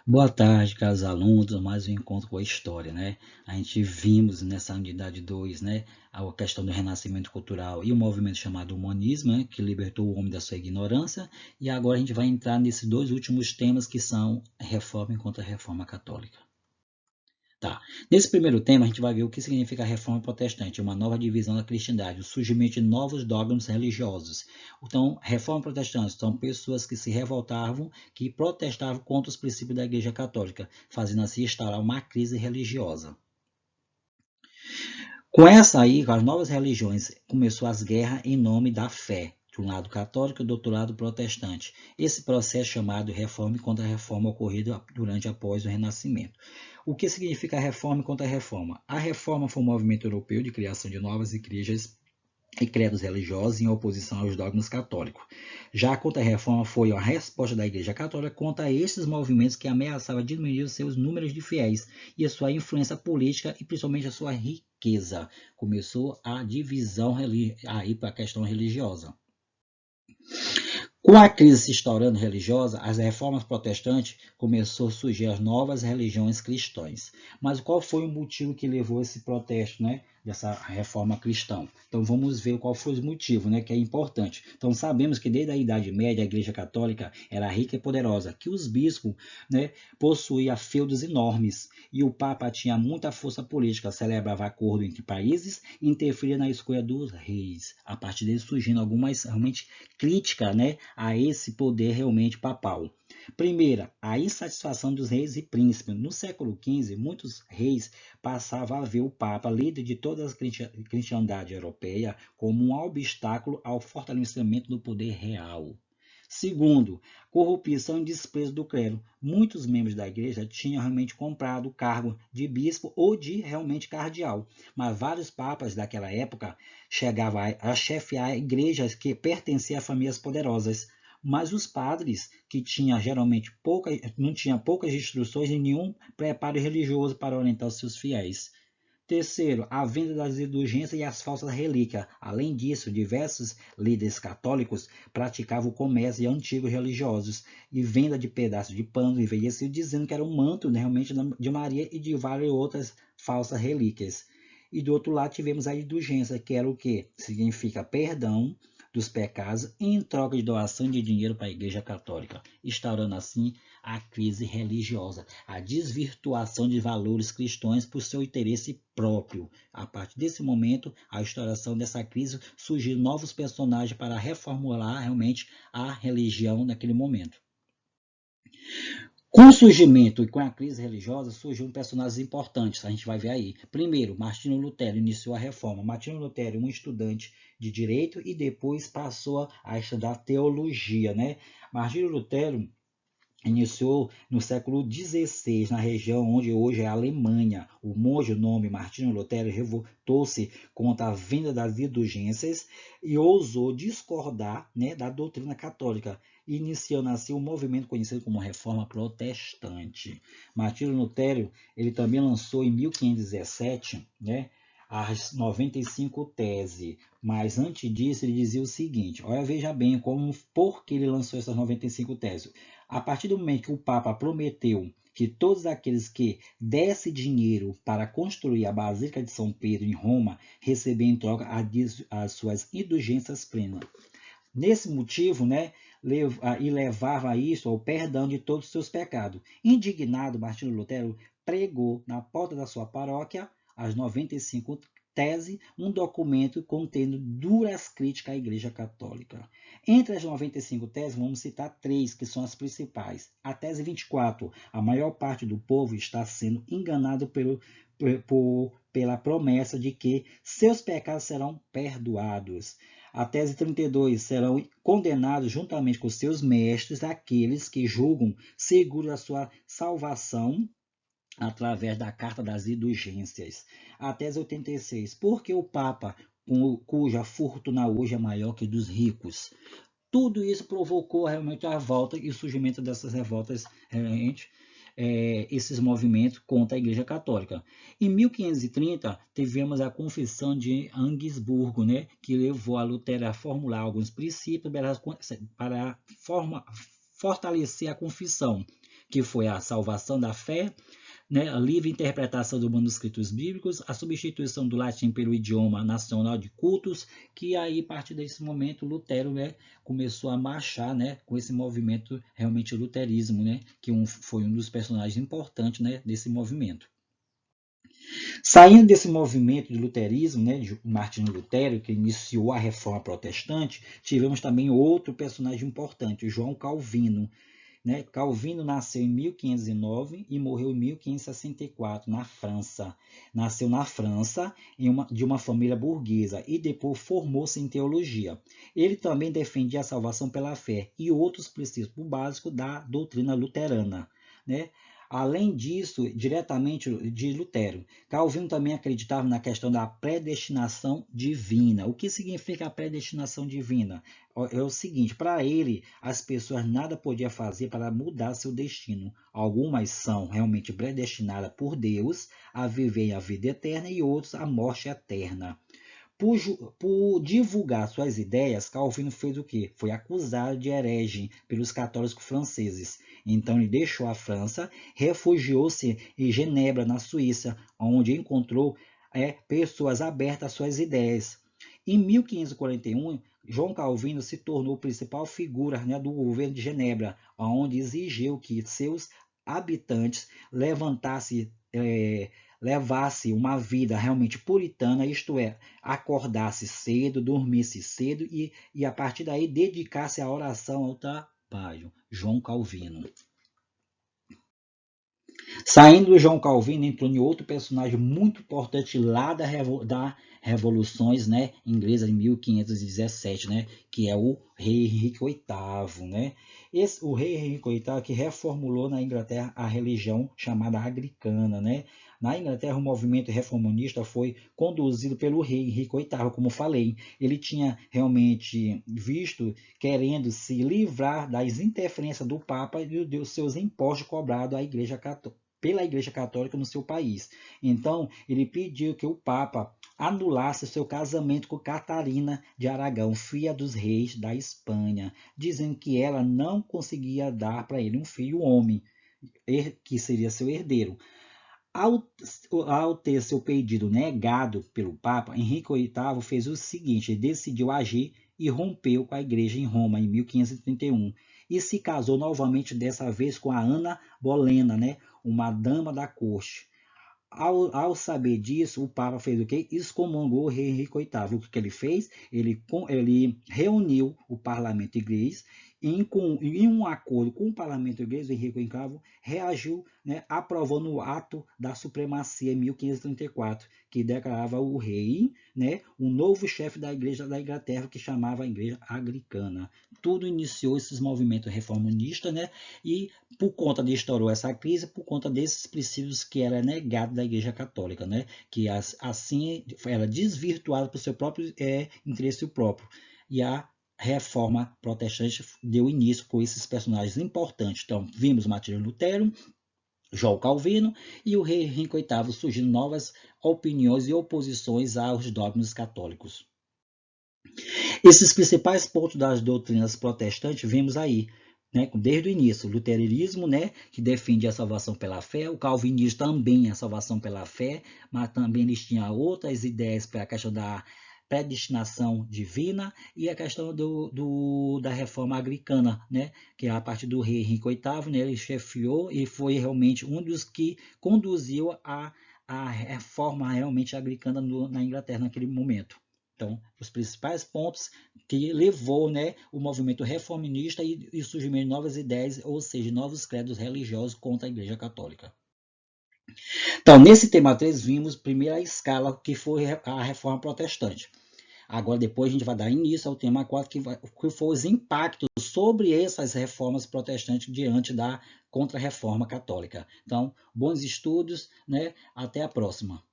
Boa tarde, caros alunos, mais um encontro com a história, né? A gente vimos nessa unidade 2, né, a questão do renascimento cultural e o movimento chamado humanismo, né, que libertou o homem da sua ignorância, e agora a gente vai entrar nesses dois últimos temas que são a reforma contra a reforma católica. Tá. Nesse primeiro tema, a gente vai ver o que significa a reforma protestante, uma nova divisão da cristandade, o surgimento de novos dogmas religiosos. Então, reforma protestante são pessoas que se revoltavam, que protestavam contra os princípios da Igreja Católica, fazendo assim instaurar uma crise religiosa. Com essa aí, com as novas religiões, começou as guerras em nome da fé, de um lado católico e do outro lado protestante. Esse processo chamado reforma contra reforma ocorrido durante após o Renascimento. O que significa reforma contra reforma? A reforma foi um movimento europeu de criação de novas igrejas e credos religiosos em oposição aos dogmas católicos. Já a Contra-Reforma foi a resposta da Igreja Católica contra esses movimentos que ameaçavam diminuir os seus números de fiéis e a sua influência política e principalmente a sua riqueza. Começou a divisão aí para a questão religiosa. Com a crise se instaurando religiosa, as reformas protestantes começou a surgir as novas religiões cristãs. Mas qual foi o motivo que levou esse protesto, né, dessa reforma cristã? Então vamos ver qual foi o motivo, né, que é importante. Então sabemos que desde a Idade Média a Igreja Católica era rica e poderosa, que os bispos, né, possuíam feudos enormes e o Papa tinha muita força política, celebrava acordo entre países e interferia na escolha dos reis. A partir dele surgindo algumas realmente crítica, né, a esse poder realmente papal. Primeira, a insatisfação dos reis e príncipes. No século XV, muitos reis passavam a ver o Papa, líder de toda a cristandade europeia, como um obstáculo ao fortalecimento do poder real. Segundo, corrupção e desprezo do clero. Muitos membros da igreja tinham realmente comprado o cargo de bispo ou de realmente cardeal, mas vários papas daquela época chegavam a chefiar igrejas que pertenciam a famílias poderosas. Mas os padres, que tinham geralmente não tinham poucas instruções e nenhum preparo religioso para orientar os seus fiéis. Terceiro, a venda das indulgências e as falsas relíquias. Além disso, diversos líderes católicos praticavam o comércio de antigos religiosos e venda de pedaços de pano envelhecido, dizendo que era um manto, né, realmente de Maria e de várias outras falsas relíquias. E do outro lado tivemos a indulgência, que era o que? Significa perdão dos pecados em troca de doação de dinheiro para a Igreja Católica, instaurando assim a crise religiosa, a desvirtuação de valores cristãos por seu interesse próprio. A partir desse momento, a instauração dessa crise, surgiram novos personagens para reformular realmente a religião naquele momento. Com o surgimento e com a crise religiosa, surgiram personagens importantes, a gente vai ver aí. Primeiro, Martinho Lutero iniciou a reforma. Martinho Lutero, um estudante de direito e depois passou a estudar teologia, né? Martinho Lutero iniciou no século XVI, na região onde hoje é a Alemanha. O monge, o nome Martinho Lutero, revoltou-se contra a venda das indulgências e ousou discordar, né, da doutrina católica, iniciando assim um movimento conhecido como Reforma Protestante. Martinho Lutero, ele também lançou em 1517, né, as 95 teses, mas antes disso ele dizia o seguinte, olha, veja bem por que ele lançou essas 95 teses. A partir do momento que o Papa prometeu que todos aqueles que dessem dinheiro para construir a Basílica de São Pedro em Roma recebiam em troca as suas indulgências plenas. Nesse motivo, né, e levava isso ao perdão de todos os seus pecados. Indignado, Martinho Lutero pregou na porta da sua paróquia as 95 teses, um documento contendo duras críticas à Igreja Católica. Entre as 95 teses, vamos citar três, que são as principais. A tese 24, a maior parte do povo está sendo enganado pela promessa de que seus pecados serão perdoados. A tese 32, serão condenados juntamente com seus mestres aqueles que julgam seguro a sua salvação através da Carta das Indulgências. A tese 86, por que o Papa, cuja fortuna hoje é maior que dos ricos? Tudo isso provocou realmente a volta e o surgimento dessas revoltas, realmente, esses movimentos contra a Igreja Católica. Em 1530, tivemos a Confissão de Augsburgo, né, que levou a Lutero a formular alguns princípios para fortalecer a confissão. que foi a salvação da fé, né, a livre interpretação dos manuscritos bíblicos, a substituição do latim pelo idioma nacional de cultos, que aí, a partir desse momento, Lutero, né, começou a marchar, né, com esse movimento realmente luterismo, né, que foi um dos personagens importantes, né, desse movimento. Saindo desse movimento de luterismo, né, de Martinho Lutero, que iniciou a Reforma Protestante, tivemos também outro personagem importante, João Calvino. Né? Calvino nasceu em 1509 e morreu em 1564, na França. Nasceu na França de uma família burguesa e depois formou-se em teologia. Ele também defendia a salvação pela fé e outros princípios básicos da doutrina luterana. Né? Além disso, diretamente de Lutero, Calvino também acreditava na questão da predestinação divina. O que significa a predestinação divina? É o seguinte, para ele, as pessoas nada podiam fazer para mudar seu destino. Algumas são realmente predestinadas por Deus a viver a vida eterna e outros a morte eterna. Por divulgar suas ideias, Calvino fez o quê? Foi acusado de herege pelos católicos franceses. Então ele deixou a França, refugiou-se em Genebra, na Suíça, onde encontrou pessoas abertas às suas ideias. Em 1541, João Calvino se tornou a principal figura, né, do governo de Genebra, onde exigiu que seus habitantes levasse uma vida realmente puritana, isto é, acordasse cedo, dormisse cedo e a partir daí dedicasse a oração ao trabalho. João Calvino. Saindo do João Calvino, entrou em outro personagem muito importante lá da Revoluções, né, inglesa de 1517, né, que é o rei Henrique VIII. Né? O rei Henrique VIII que reformulou na Inglaterra a religião chamada anglicana. Né? Na Inglaterra, o movimento reformista foi conduzido pelo rei Henrique VIII, como falei. Ele tinha realmente querendo se livrar das interferências do Papa e dos seus impostos cobrados à Igreja Católica, pela Igreja Católica no seu país. Então, ele pediu que o Papa anulasse seu casamento com Catarina de Aragão, filha dos reis da Espanha, dizendo que ela não conseguia dar para ele um filho homem, que seria seu herdeiro. Ao ter seu pedido negado pelo Papa, Henrique VIII fez o seguinte: ele decidiu agir e rompeu com a igreja em Roma em 1531 e se casou novamente, dessa vez com a Ana Bolena, né, uma dama da corte. Ao saber disso, o Papa fez o quê? Excomungou o rei Henrique VIII. O que ele fez? Ele reuniu o parlamento inglês em um acordo com o parlamento inglês. O Henrique VIII reagiu, né, aprovando o ato da supremacia em 1534, que declarava o rei, né, um novo chefe da igreja da Inglaterra, que chamava a igreja anglicana. Tudo iniciou esses movimentos reformistas, né, e por conta de estourou essa crise, por conta desses princípios que era negado da Igreja Católica, né? Que assim era desvirtuada por seu próprio interesse próprio. E a Reforma Protestante deu início com esses personagens importantes. Então, vimos Martinho Lutero, João Calvino e o rei Henrique VIII, surgindo novas opiniões e oposições aos dogmas católicos. Esses principais pontos das doutrinas protestantes vimos aí, né, desde o início, o luteranismo, né, que defende a salvação pela fé, o calvinismo também a salvação pela fé, mas também eles tinham outras ideias para a questão da predestinação divina e a questão da reforma anglicana, né, que a partir do rei Henrique VIII, né, ele chefiou e foi realmente um dos que conduziu a reforma realmente anglicana na Inglaterra naquele momento. Então, os principais pontos que levou, né, o movimento reformista e surgimento de novas ideias, ou seja, novos credos religiosos contra a Igreja Católica. Então, nesse tema 3, vimos primeiro a escala, que foi a Reforma Protestante. Agora, depois, a gente vai dar início ao tema 4, que foi os impactos sobre essas reformas protestantes diante da Contra-Reforma Católica. Então, bons estudos, né? Até a próxima.